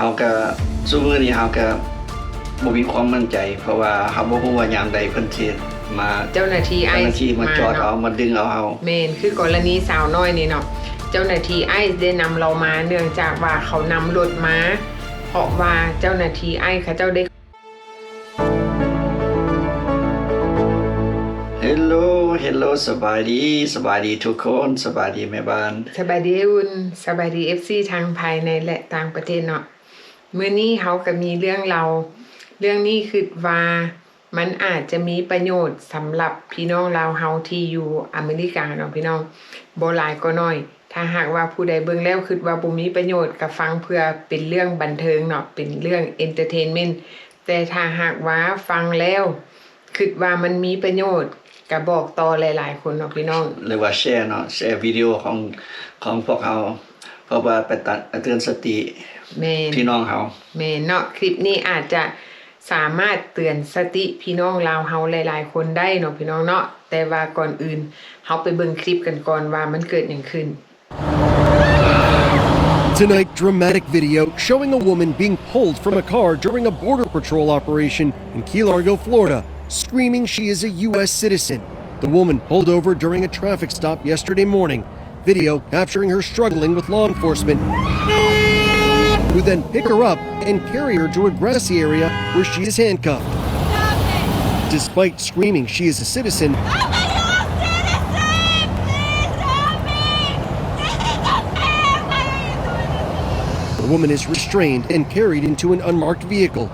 เฮาก็ซุมื้อนี้เฮาก็บ่มีความมั่นใจเพราะว่าเฮาบ่ฮู้ว่ายามใดเพิ่นสิมาเจ้าหน้าที่ไอซ์ มาจอดเอามาดึงเอาเฮาแม่นคือกรณีสาวน้อยนี่เนาะเจ้าหน้าที่ไอซ์ได้นำเรามาเนื่องจากว่าเขานำรถมาเพราะว่าเจ้าหน้าที่ไอซ์เขาเจ้าได้Hello สบายดีทุกคนสบายดีแม่บ้านสบายดีอุ่นสบายดี FC ทางภายในและต่างประเทศเนาะมื้อนี้เฮาก็มีเรื่องนี้คือว่ามันอาจจะมีประโยชน์สำหรับพี่น้องลาวเฮาที่อยู่อเมริกาเนาะพี่น้องบ่หลายก็น้อยถ้าหากว่าผู้ใดเบิ่งแล้วคิดว่าบ่มีประโยชน์ก็ฟังเพื่อเป็นเรื่องบันเทิงเนาะเป็นเรื่องเอนเตอร์เทนเมนต์แต่ถ้าหากว่าฟังแล้วคิดว่ามันมีประโยชน์ก็บอกต่อหลายๆคนเนาะพี่น้องหรือว่าแชร์เนาะแชร์วิดีโอของพวกเฮาเพราะว่าไปเตือนสติพี่น้องเฮาแม่นเนาะคลิปนี้อาจจะสามารถเตือนสติพี่น้องลาวเฮาหลายๆคนได้เนาะพี่น้องเนาะแต่ว่าก่อนอื่นเฮาไปเบิ่งคลิปกันก่อนว่ามันเกิดหยังขึ้น Tonight, dramatic video showing a woman being pulled from a car during a border patrol operation in Key Largo, Florida, screaming she is a U.S. citizen. The woman pulled over during a traffic stop yesterday morning. Video capturing her struggling with law enforcement, who then pick her up and carry her to a grassy area where she is handcuffed. Despite screaming she is a citizen, the woman is restrained and carried into an unmarked vehicle.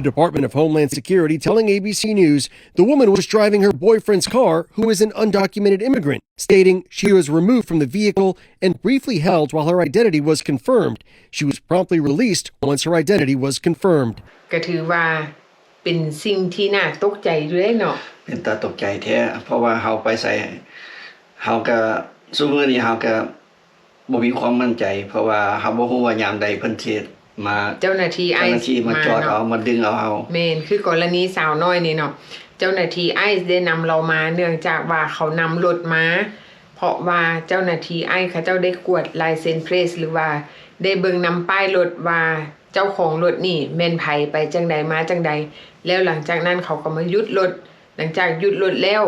The Department of Homeland Security telling ABC News the woman was driving her boyfriend's car, who is an undocumented immigrant, stating she was removed from the vehicle and briefly held while her identity was confirmed. She was promptly released once her identity was confirmed. ก็ถือว่าเป็นสิ่งที่น่าตกใจด้วยเนาะเป็นตาตกใจแท้เพราะว่าเฮาไปใส่เฮาก็ซุมื้อนี้เฮาก็บ่มีความมั่นใจเพราะว่าเฮาบ่ฮู้ว่ายามใดเพิ่นสิมาเจ้าหน้าที่ไอซ์มาจอดเอามาดึงเอาเฮาแม่นคือกรณีสาวน้อยนี่เนาะเจ้าหน้าที่ไอซ์ได้นำเรามาเนื่องจากว่าเขานำรถมาเพราะว่าเจ้าหน้าที่ไอซ์เขาเจ้าได้กวดลายเซ็นเพลสหรือว่าได้เบิ่งนำป้ายรถว่าเจ้าของรถนี่แม่นไผไปจังใดมาจังใดแล้วหลังจากนั้นเขาก็มายึดรถหลังจากยึดรถแล้ว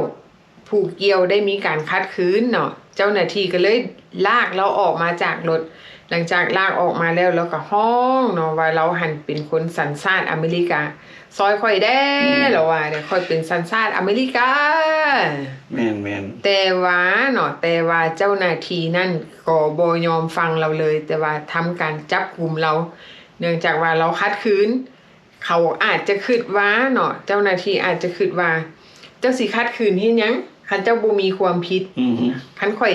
ผู้เกี่ยวได้มีการคัดคืนเนาะเจ้าหน้าที่ก็เลยลากเราออกมาจากรถหลังจากลากออกมาแล้วก็ห้องเนาะว่าเราหันเป็นคนสัญชาติอเมริกาซอยค่อยแด้แล้วว่าเนี่ยค่อยเป็นสัญชาติอเมริกาแม่นแต่ว่าเนาะแต่ว่าเจ้าหน้าที่นั่นก็บ่ยอมฟังเราเลยแต่ว่าทำการจับกุมเราเนื่องจากว่าเราคัดคืนเขาอาจจะคิดว่าเนาะเจ้าหน้าที่อาจจะคิดว่าเจ้าสิคัดคืนเฮ็ดหยังคันเจ้าบ่มีความผิดคันข่อย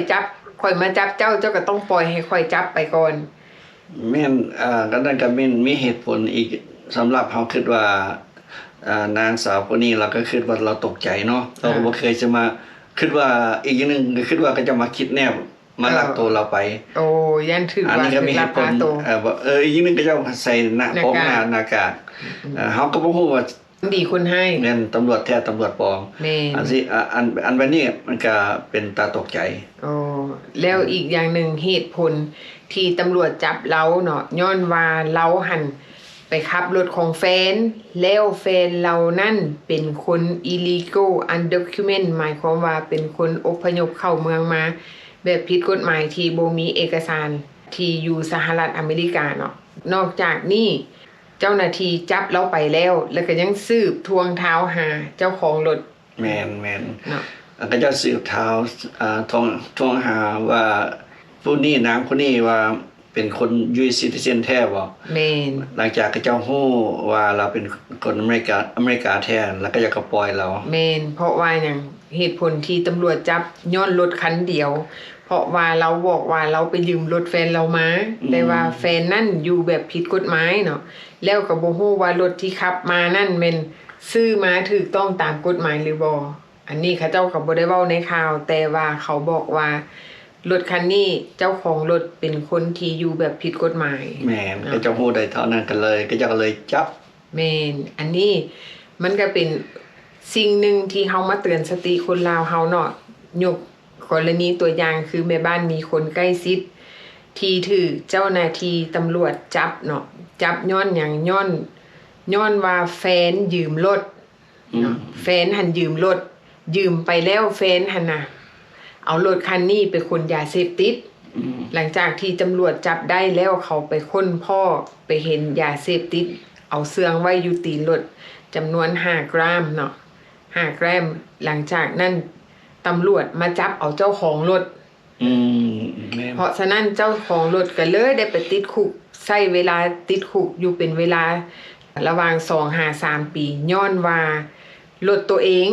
มาจับเจ้าก็ต้องปล่อยให้ข่อยจับไปก่อนแม่นก็นั่นก็มีเหตุผลอีกสำหรับเฮาคิดว่านางสาวคนนี้เราก็คิดว่าเราตกใจเนาะเราบ่เคยจะมาคิดว่าอีกอย่างนึงก็คิดว่าก็จะมาคิดแนบมาลักตัวเราไปโอ้ยันถือว่าคือลักพาตัวอีกอย่างนึงก็จะใส่หน้าปกหน้ากากเฮาก็บ่ฮู้ว่าดีคนให้แม่นตำรวจแท้ตำรวจปลอมอันสิอันแบบนี้มันก็เป็นตาตกใจโอ้แล้วอีกอย่างหนึ่งเหตุผลที่ตำรวจจับเราเนาะย้อนว่าเราหันไปขับรถของแฟนแล้วแฟนเรานั่นเป็นคน illegal undocument หมายความว่าเป็นคนอพยพเข้าเมืองมาแบบผิดกฎหมายที่บ่มีเอกสารที่อยู่สหรัฐอเมริกาเนาะนอกจากนี้เจ้าหน้าที่จับเราไปแล้วก็ยังสืบทวงเท้าหาเจ้าของรถแม่นเนาะก็จะสืบเท้าทวงหาว่าผู้นี้นางคนนี้ว่าเป็นคน US citizen แท้บ่แม่นหลังจากเจ้าฮู้ว่าเราเป็นคนอเมริกาแท้แล้วก็อยากปล่อยเราแม่นเพราะว่าหยังเหตุผลที่ตำรวจจับย้อนรถคันเดียวเพราะว่าเราบอกว่าเราไปยืมรถแฟนเรามาแต่ว่าแฟนนั่นอยู่แบบผิดกฎหมายเนาะแล้วก็บ่ฮู้ว่ารถที่ขับมานั่นแม่นซื้อมาถูกต้องตามกฎหมายหรือบ่อันนี้เขาเจ้าก็บ่ได้เว้าในข่าวแต่ว่าเขาบอกว่ารถคันนี้เจ้าของรถเป็นคนที่อยู่แบบผิดกฎหมายแม่นก็เจ้าฮู้ได้เท่านั้นกันเลยก็เจ้าก็เลยจับแม่นอันนี้มันก็เป็นสิ่งหนึ่งที่เฮามาเตือนสติคนลาวเฮาเนาะยกกรณีตัวอย่างคือแม่บ้านมีคนใกล้ชิด ที่ถือเจ้าหน้าที่ตำรวจจับเนาะจับย้อนหยังย้อนว่าแฟนยืมรถเนาะแฟนหันยืมรถยืมไปแล้วแฟนหันน่ะเอารถคันนี้ไปขนยาเสพติดหลังจากที่ตำรวจจับได้แล้วเขาไปค้นพ่อไปเห็นยาเสพติดเอาเสื่องไว้อยู่ตีนรถจำนวน5 กรัมเนาะ5 กรัมหลังจากนั้นตำรวจมาจับเอาเจ้าของรถเพราะฉะนั้นเจ้าของรถก็เลยได้ไปติดคุกใช้เวลาติดคุกอยู่เป็นเวลาระหว่าง2-3 ปีย้อนว่ารถตัวเอง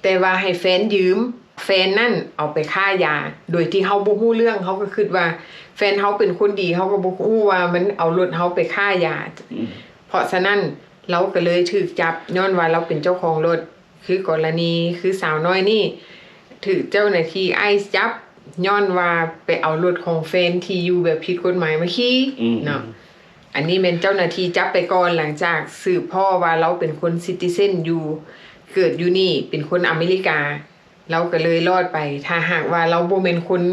แต่ว่าให้แฟนยืมแฟนนั่นเอาไปค่ายาโดยที่เฮาบ่ฮู้เรื่องเฮาก็คิดว่าแฟนเฮาเป็นคนดีเฮาก็บ่ฮู้ว่ามันเอารถเฮาไปค่ายาเพราะฉะนั้นเราก็เลยถูกจับย้อนว่าเราเป็นเจ้าของรถคือกรณีคือสาวน้อยนี่ถูกเจ้าหน้าที่ไอซ์จับย้อนว่าไปเอารถของแฟนที่อยู่แบบผิดกฎหมายมาขี่เนาะอันนี้เป็นเจ้าหน้าที่จับไปก่อนหลังจากสืบพ่อว่าเราเป็นคนซิติเซนอยู่เกิดอยู่นี่เป็นคนอเมริกาเราก็เลยรอดไปถ้าหากว่าเราบ่แม่นคน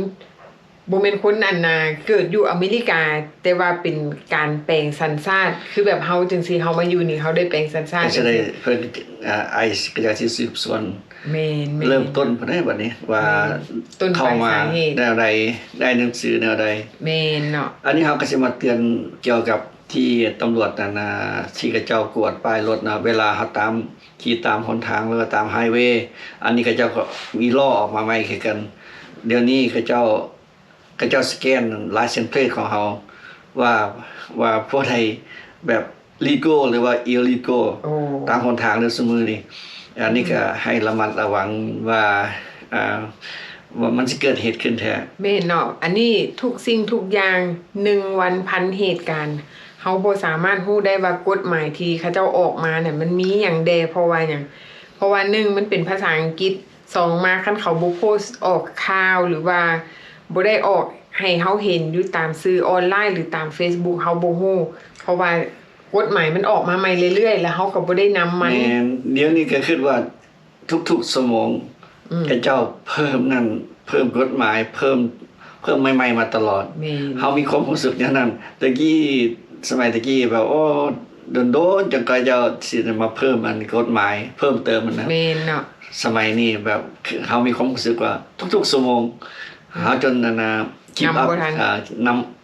อันน่ะเกิดอยู่อเมริกาแต่ว่าเป็นการแปลงสัญชาติคือแบบเฮาจังซี่เฮามาอยู่นี่เฮาได้แปลงสัญชาติจะได้เพิ่นไอซ์ก็อยากสิสืบสวนแม่นเริ่มต้นพุ่นได้บัดนี้ว่าเข้ามาแนวใดได้หนังสือแนวใดแม่นเนาะอันนี้เฮาก็สิมาเตือนเกี่ยวกับที่ตำรวจนั่นน่ะที่เขาเจ้ากวดป้ายรถนะเวลาเฮาตามขี่ตามหนทางหรือว่าตามไฮเวย์อันนี้เขาเจ้าก็มีล้อออกมาใหม่คือกันเดี๋ยวนี้เขาเจ้าสแกนลายเซ็นเพลทของเฮาว่าพวกใดแบบ legal หรือว่า illegal ตามหนทางหรือซุมื้อนี้อันนี้ก็ให้ระมัดระวังว่ามันสิเกิดเหตุขึ้นแท้แม่นเนาะอันนี้ทุกสิ่งทุกอย่าง1 วันพันเหตุการณ์เฮาบ่สามารถรู้ได้ว่ากฎหมายที่เขาเจ้าออกมาเนี่ยมันมีหยังแดเพราะว่าหยังเพราะว่า1มันเป็นภาษาอังกฤษ2มาคันเขาบ่โพสต์ออกข่าวหรือว่าบ่ได้ออกให้เฮาเห็นอยู่ตามสื่อออนไลน์หรือตาม Facebook เฮาบ่ฮู้เพราะว่ากฎหมายมันออกมาใหม่เรื่อยๆแล้วเฮาก็บ่ได้นำมันเดี๋ยวนี้ก็คิดว่าทุกๆสมองเขาเจ้าเพิ่มกฎหมายเพิ่มใหม่ๆมาตลอดเฮามีความรู้สึกอย่างนั้นตะกี้สมัยตะกี้แบบโอ้โดนจังก็จะสิมาเพิ่มอันกฎหมายเพิ่มเติมมันนะแม่นเนาะสมัยนี้แบบเฮามีความรู้สึกว่าทุกๆชั่วโมงเฮาจนคิดว่า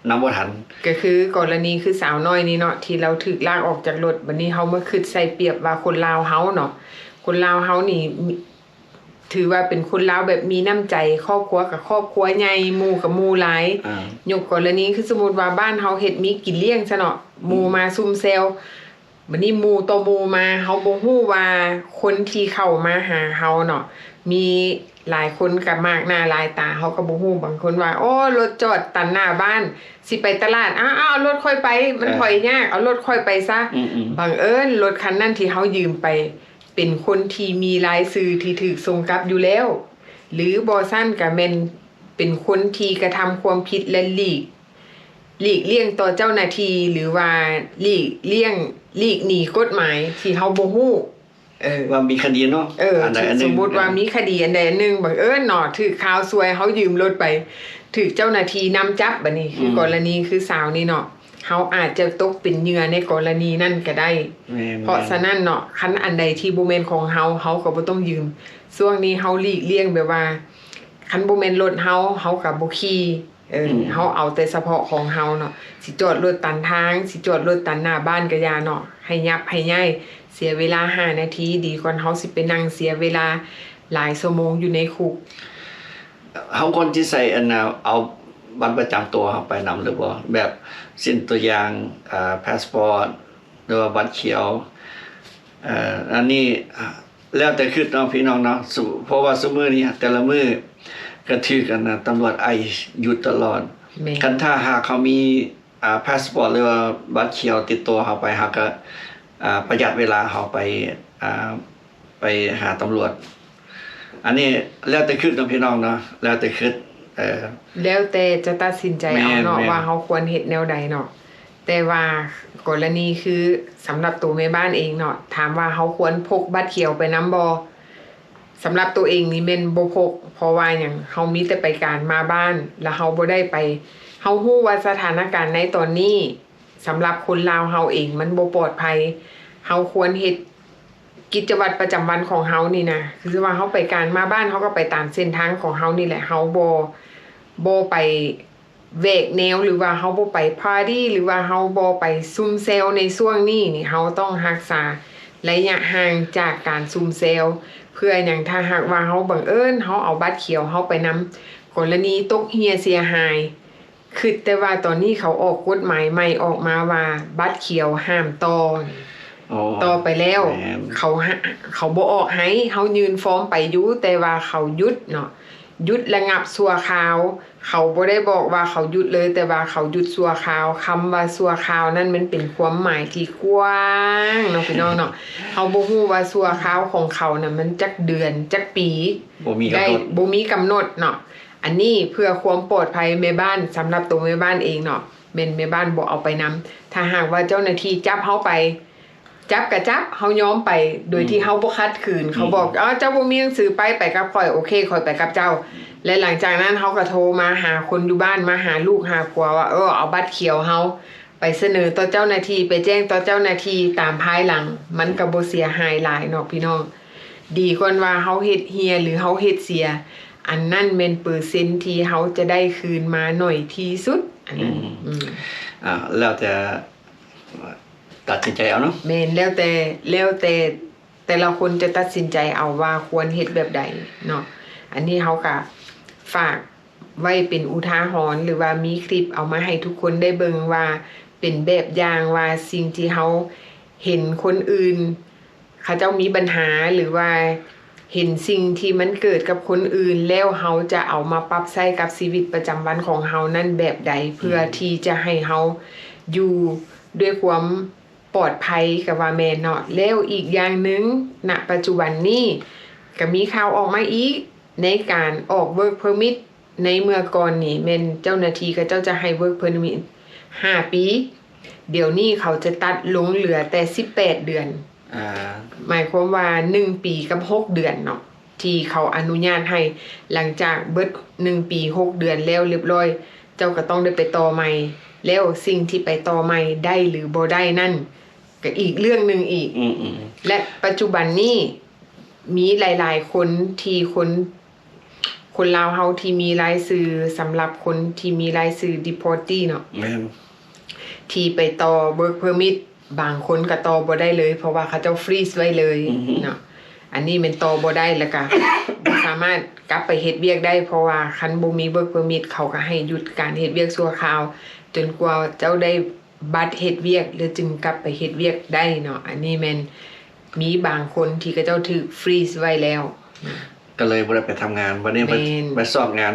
นำบ่ทันก็คือกรณีคือสาวน้อยนี่เนาะที่เราถูกลากออกจากรถบัดนี้เฮามาคิดใส่เปรียบว่าคนลาวเฮาเนาะคนลาวเฮานี่ถือว่าเป็นคนลาวแบบมีน้ำใจครอบครัวกับครอบครัวใหญ่หมู่กับหมู่หลายยกกรณีคือสมมุติว่าบ้านเฮาเฮ็ดมีกินเลี้ยงซะเนาะหมู่มาซุ่มแซวบัดนี้หมู่ต่อหมู่มาเฮาบ่ฮู้ว่าคนที่เข้ามาหาเฮาเนาะมีหลายคนก็มากหน้าหลายตาเฮาก็บ่ฮู้บางคนว่าโอ้รถจอดตันหน้าบ้านสิไปตลาดเอารถค่อยไปมันถอยยากเอารถค่อยไปซะบังเอิญรถคันนั้นที่เฮายืมไปเป็นคนที่มีรายชื่อที่ถูกส่งกลับอยู่แล้วหรือบ่ซั่นก็แม่นเป็นคนที่กระทำความผิดและหลีกเลี่ยงต่อเจ้าหน้าที่หรือว่าหลีกหนีกฎหมายที่เฮาบ่ฮู้ว่ามีคดีเนาะอันใดอันนึงสมมุติว่ามีคดีอันใดอันนึงบังเอิญเนาะถูกข่าวซวยเฮายืมรถไปถูกเจ้าหน้าที่นำจับบัดนี้คือกรณีคือสาวนี่เนาะเฮาอาจจะตกเป็นเหยื่อในกรณีนั้นก็ได้เพราะฉะนั้นเนาะคันอันใดที่บ่แม่นของเฮาก็บ่ต้องยืมช่วงนี้เฮาหลีกเลี่ยงแบบว่าคันบ่แม่นรถเฮาก็บ่ขี่เฮาเอาแต่เฉพาะของเฮาเนาะสิจอดรถตันทางสิจอดรถตันหน้าบ้านก็อย่าเนาะให้ยับให้ย้ายเสียเวลา5 นาทีดีกว่าเฮาสิไปนั่งเสียเวลาหลายชั่วโมงอยู่ในคุกเฮาคนที่ใส่อันน่ะเอาบัตรประจำตัวเฮาไปนำหรือบ่แบบสิ้นตัวอย่างพาสปอร์ตหรือว่าบัตรเขียวอันนี้แล้วแต่คิดเนาะพี่น้องเนาะเพราะว่าซุมื้อนี้แต่ละมื้อก็ถือกันนะตำรวจไออยู่ตลอดคันถ้าหากเขามีพาสปอร์ตหรือว่าบัตรเขียวติดตัวเฮาไปเฮาก็ประหยัดเวลาเฮาไปหาตำรวจอันนี้แล้วแต่คิดเนาะพี่น้องเนาะแล้วแต่คิดแล้วแต่จะตัดสินใจเอาเนาะว่าเฮาควรเฮ็ดแนวใดเนาะแต่ว่ากรณีคือสำหรับตัวแม่บ้านเองเนาะถามว่าเฮาควรพกบัตรเขียวไปนำบ่สำหรับตัวเองนี่แม่นบ่พกเพราะว่าหยังเฮามีแต่ไปการมาบ้านแล้วเฮาบ่ได้ไป เฮาฮู้ว่าสถานการณ์ในตอนนี้สำหรับคนลาวเฮาเองมันบ่ปลอดภัยเฮาควรเฮ็ดกิจวัตรประจำวันของเฮานี่นะคือว่าเฮาไปการมาบ้านเฮาก็ไปตามเส้นทางของเฮานี่แหละเฮาบ่ไปเวกแนวหรือว่าเฮาบ่ไปปาร์ตี้หรือว่าเฮาบ่ไปซุ่มเซลในช่วงนี้นี่เฮาต้องรักษาระยะห่างจากการซุ่มเซลเพื่อหยังถ้าหากว่าเฮาบังเอิญเฮาเอาบัตรเขียวเฮาไปนำกรณีตกเหียเสียหายคือแต่ว่าตอนนี้เขาออกกฎหมายใหม่ออกมาว่าบัตรเขียวห้ามต่อไปแล้วเขาบ่ออกให้เฮายื่นฟ้องไปอยู่แต่ว่าเขาหยุดเนาะหยุดระงับชั่วคราวเขาบ่ได้บอกว่าเขาหยุดเลยแต่ว่าเขาหยุดชั่วคราวคำว่าชั่วคราวนั้นมันเป็นความหมายที่กว้างเนาะพี่น้องเนาะเฮาบ่ฮู้ว่าชั่วคราวของเขาน่ะมันจักเดือนจักปีบ่มีกำหนดเนาะอันนี้เพื่อความปลอดภัยแม่บ้านสำหรับตัวแม่บ้านเองเนาะแม่บ้านบ่เอาไปนำถ้าหากว่าเจ้าหน้าที่จับเฮาไปจับกะจับเฮายอมไปโดยที่เฮาบ่คัดขืนเขาบอกเจ้าบ่มีหนังสือไปกับข่อยโอเคข่อยไปกับเจ้าและหลังจากนั้นเฮาก็โทรมาหาคนอยู่บ้านมาหาลูกหาผัวว่าเอาบัตรเขียวเฮาไปเสนอต่อเจ้าหน้าที่ไปแจ้งต่อเจ้าหน้าที่ตามภายหลังมันก็บ่เสียหายหลายเนาะพี่น้องดีกว่าว่าเฮาเฮ็ดเฮียหรือเฮาเฮ็ดเสียอันนั้นแม่นเปอร์เซ็นต์ที่เฮาจะได้คืนมาหน่อยที่สุดอันนั้นแล้วแต่ตัดสินใจเอาเนาะแม่นแล้วแต่ละคนจะตัดสินใจเอาว่าควรเฮ็ดแบบใดเนาะอันนี้เฮาก็ฝากไว้เป็นอุทาหรณ์หรือว่ามีคลิปเอามาให้ทุกคนได้เบิ่งว่าเป็นแบบอย่างว่าสิ่งที่เฮาเห็นคนอื่นเขาเจ้ามีปัญหาหรือว่าเห็นสิ่งที่มันเกิดกับคนอื่นแล้วเฮาจะเอามาปรับใช้กับชีวิตประจำวันของเฮานั่นแบบใดเพื่อที่จะให้เฮาอยู่ด้วยความปลอดภัยกับว่าแม่นเนาะแล้วอีกอย่างหนึ่งณปัจจุบันนี้ก็มีข่าวออกมาอีกในการออก work permit ในเมื่อก่อนนี่แม่นเจ้าหน้าที่ก็เจ้าจะให้ work permit 5 ปีเดี๋ยวนี้เขาจะตัดลงเหลือแต่18 เดือนหมายความว่า1 ปีกับ6 เดือนเนาะที่เขาอนุญาตให้หลังจากเบิด1 ปี6 เดือนแล้วเรียบร้อยเจ้าก็ต้องได้ไปต่อใหม่แล้วสิ่งที่ไปต่อใหม่ได้หรือบ่ได้นั่นก็อีกเรื่องนึงอีกและปัจจุบันนี้มีหลายๆคนที่คนลาวเฮาที่มีรายชื่อสำหรับคนที่มีรายชื่อ deportee เนาะที่ไปต่อ work permit บางคนก็ต่อบ่ได้เลยเพราะว่าเขาเจ้าฟรีซไว้เลยเนาะอันนี้มันต่อบ่ได้แล้วก็บ่สามารถกลับไปเฮ็ดเวียกได้เพราะว่าคันบ่มี work permit เขาก็ให้หยุดการเฮ็ดเวียกชั่วคราวจนกว่าเจ้าได้บัตรเฮ็ดเวียกหรือจึงกลับไปเฮ็ดเวียกได้เนาะอันนี้แม่นมีบางคนที่เขาเจ้าถูกฟรีซไว้แล้วก็เลยบ่ได้ไปทำงานบัดนี้ไปสอบงาน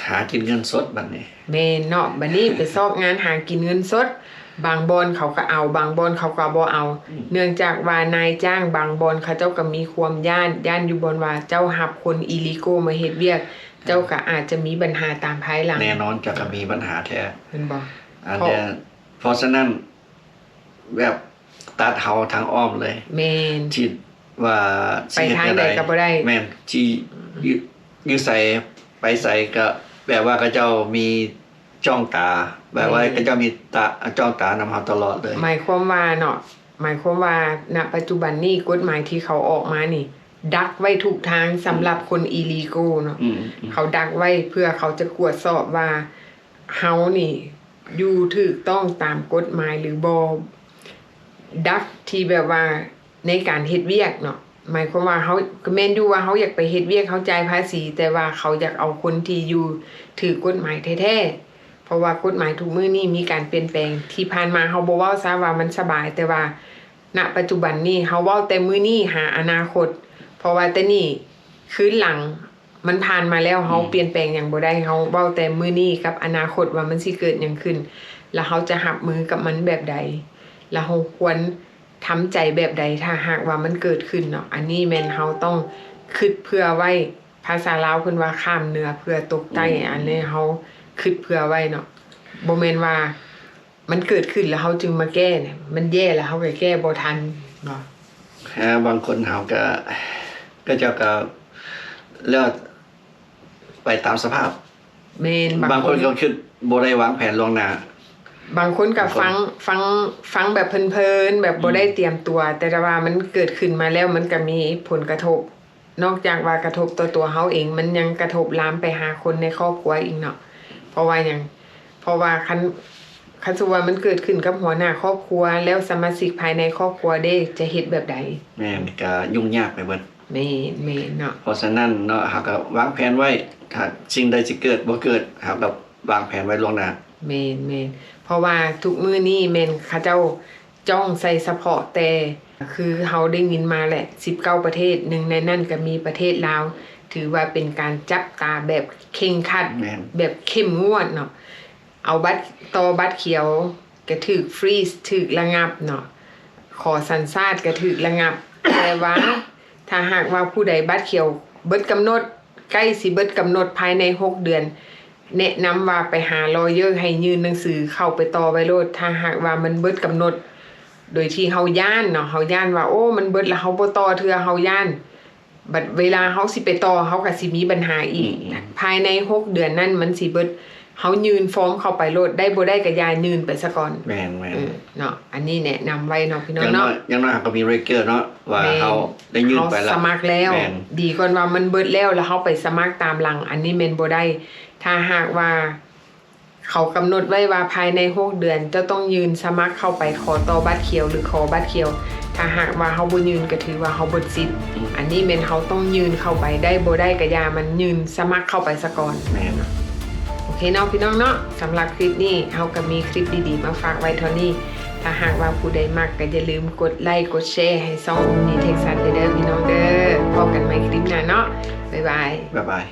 หากินเงินสดบัดนี้แม่นเนาะบัดนี้ไปสอบงานหากินเงินสดบางบอนเขาก็เอาบางบอนเขาก็บ่เอาเนื่องจากว่านายจ้างบางบอนเขาเจ้าก็มีความย้านอยู่บนว่าเจ้ารับคนอีลิโกมาเฮ็ดเวียกเจ้าก็อาจจะมีปัญหาตามภายหลังแน่นอนจะก็มีปัญหาแท้เห็นบ่เพราะฉะนั้นแบบตัดเฮาทางอ้อมเลยแม่นที่ว่าไปทางใดก็บ่ได้แม่นที่อยู่ใส่ไปใส่ก็แบบว่าเขาเจ้ามีจ้องตาแบบว่าเขาเจ้ามีตาจ้องตานำเฮาตลอดเลยหมายความว่าเนาะหมายความว่าณปัจจุบันนี้กฎหมายที่เขาออกมานี่ดักไว้ทุกทางสำหรับคนอีลีโกเนาะเขาดักไว้เพื่อเขาจะตรวจสอบว่าเฮานี่อยู่ถูกต้องตามกฎหมายหรือบ่ดักที่แบบว่าในการเฮ็ดเวียกเนาะหมายความว่าเฮาก็แม่นอยู่ว่าเฮาอยากไปเฮ็ดเวียกเฮาจ่ายภาษีแต่ว่าเขาอยากเอาคนที่อยู่ถูกกฎหมายแท้ๆเพราะว่ากฎหมายทุกมื้อนี้มีการเปลี่ยนแปลงที่ผ่านมาเฮาบ่เว้าซะว่ามันสบายแต่ว่าณปัจจุบันนี้เฮาเว้าแต่มื้อนี้หาอนาคตเพราะว่าแต่นี่คืนหลังมันผ่านมาแล้วเฮาเปลี่ยนแปลงหยังบ่ได้เฮาเว้าแต่มื้อนี้กับอนาคตว่ามันสิเกิดหยังขึ้นแล้วเฮาจะรับมือกับมันแบบใดแล้วเฮาควรทำใจแบบใดถ้าหากว่ามันเกิดขึ้นเนาะอันนี้แม่นเฮาต้องคิดเผื่อไว้ภาษาลาวเพิ่นว่าข้ามเหนือเพื่อตกใต้อันนี้เฮาคิดเผื่อไว้เนาะบ่แม่นว่ามันเกิดขึ้นแล้วเฮาจึงมาแก้เนี่ยมันแย่แล้วเฮาก็แก้บ่ทันเนาะบางคนเฮาก็เจ้าก็แล้วไปตามสภาพ แม่น บางคนก็คิดบ่ได้วางแผนล่วงหน้า บางคนก็ฟังแบบเพลินๆแบบบ่ได้เตรียมตัว แต่ว่ามันเกิดขึ้นมาแล้วมันก็มีผลกระทบ นอกจากว่ากระทบต่อตัวเฮาเอง มันยังกระทบลามไปหาคนในครอบครัวอีกเนาะเพราะว่าคันสมมุติว่ามันเกิดขึ้นกับหัวหน้าครอบครัว แล้วสมาชิกภายในครอบครัวได้จะเฮ็ดแบบใด แม่นก็ยุ่งยากไปเบิด แม่นเนาะ เพราะฉะนั้นเนาะเฮาก็วางแผนไว้ถ้าสิ่งใดสิเกิดบ่เกิดเฮาก็วางแผนไว้ล่วงหน้า แม่นเพราะว่าทุกมื้อนี้แม่นเขาเจ้าจ้องใส่เฉพาะแต่คือเฮาได้ยินมาแหละ19ประเทศหนึ่งในนั้นก็มีประเทศลาวถือว่าเป็นการจับตาแบบเคร่งครัด แม่น แบบเข้มงวดเนาะเอาบัตรเขียวก็ถูกฟรีซถูกระงับเนาะขอสัญชาติก็ถูกระงับ แต่ว่าถ้าหากว่าผู้ใดบัตรเขียวเบิดกำหนดใกล้สิเบิดกำหนดภายใน6เดือนแนะนำว่าไปหาลอเยอร์ให้ยื่นหนังสือเข้าไปต่อไว้โลดถ้าหากว่ามันเบิดกำหนดโดยที่เฮาย่านเนาะเฮาย่านว่าโอ้มันเบิดแล้วเฮาบ่ต่อเทื่อเฮาย่านบัดเวลาเฮาสิไปต่อเฮาก็สิมีปัญหาอีกภายใน6เดือนนั้นมันสิเบิดเฮายื่นฟอร์มเข้าไปโลดได้บ่ได้ก็ย้ายยื่นไปซะก่อน แม่น เนาะอันนี้แนะนำไว้เนาะพี่น้ อ อง ย่างน้อ เนาะ ยอย่างน้อยก็มีเรคเกอร์เนาะว่าเฮาได้ยื่นไปแล้ว เฮาสมัครแล้ว แม่น ดีกว่าว่ามันเบิดแล้วเฮาไปสมัครตามหลัง อันนี้แม่นบ่ได้ถ้าหากว่าเขากำหนดไว้ว่าภายใน6เดือนจะต้องยืนสมัครเข้าไปขอต่อบัตรเขียวหรือขอบัตรเขียว ถ้าหากว่าเฮาบ่ยืนก็ถือว่าเฮาบ่สิทธิ์อันนี้แม่นเฮาต้องยืนเข้าไปได้บ่ได้ก็อย่ามันยืนสมัครเข้าไปซะก่อน แม่น โอเคเนาะพี่น้องเนาะสำหรับคลิปนี้เฮาก็มีคลิปดีๆมาฝากไว้เท่านี้ถ้าหากว่าผู้ใดมักก็อย่าลืมกดไลค์กดแชร์ให้ช่องนี้เท็กซัสเด้อพี่น้องเด้อพบกันใหม่คลิปหน้าเนาะบ๊ายบาย บ๊ายบาย